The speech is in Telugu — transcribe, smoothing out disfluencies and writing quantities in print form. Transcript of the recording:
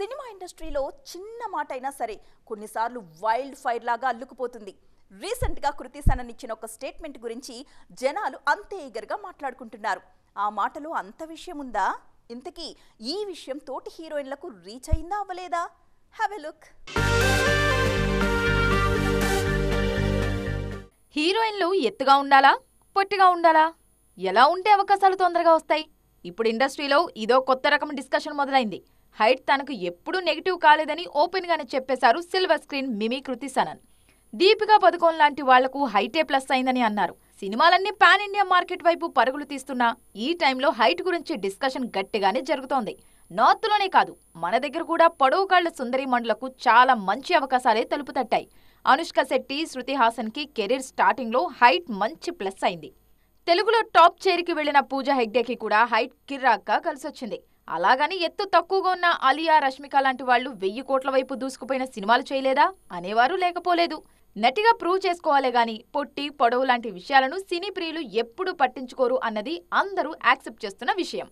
సినిమా ఇండస్ట్రీలో చిన్న మాట అయినా సరే కొన్నిసార్లు వైల్డ్ ఫైర్ లాగా అల్లుకుపోతుంది. రీసెంట్గా కృతి సనన్ ఇచ్చిన ఒక స్టేట్మెంట్ గురించి జనాలు అంతే ఈగర్గా మాట్లాడుకుంటున్నారు. ఆ మాటలో అంత విషయం ఉందా? ఇంతకీ ఈ విషయం తోటి హీరోయిన్లకు రీచ్ అయిందా అవ్వలేదా? Have a look. హీరోయిన్లు ఎత్తుగా ఉండాలా, పొట్టిగా ఉండాలా? ఎలా ఉంటే అవకాశాలు తొందరగా వస్తాయి? ఇప్పుడు ఇండస్ట్రీలో ఇదో కొత్త రకం డిస్కషన్ మొదలైంది. హైట్ తనకు ఎప్పుడూ నెగిటివ్ కాలేదని ఓపెన్ గానే చెప్పేశారు సిల్వర్ స్క్రీన్ మిమీ కృతి సనన్. దీపికా పదుకోన్ లాంటి వాళ్లకు హైటే ప్లస్ అయిందని అన్నారు. సినిమాలన్నీ పాన్ ఇండియా మార్కెట్ వైపు పరుగులు తీస్తున్నా ఈ టైంలో హైట్ గురించి డిస్కషన్ గట్టిగానే జరుగుతోంది. నార్త్ లోనే కాదు, మన దగ్గర కూడా పొడవు కాళ్ల సుందరీమణులకు చాలా మంచి అవకాశాలే తలుపు తట్టాయి. అనుష్క శెట్టి, శృతి హాసన్ కి కెరీర్ స్టార్టింగ్ లో హైట్ మంచి ప్లస్ అయింది. తెలుగులో టాప్ చేరికి వెళ్లిన పూజా హెగ్డేకి కూడా హైట్ కిర్రాక్గా కలిసొచ్చింది. అలాగని ఎత్తు తక్కువగా ఉన్న అలియా, రష్మిక లాంటి వాళ్లు 1000 కోట్ల వైపు దూసుకుపోయిన సినిమాలు చేయలేదా అనేవారు లేకపోలేదు. నటిగా ప్రూవ్ చేసుకోవాలే గాని పొట్టి, పొడవు లాంటి విషయాలను సినీ ప్రియులు ఎప్పుడూ పట్టించుకోరు అన్నది అందరూ యాక్సెప్ట్ చేస్తున్న విషయం.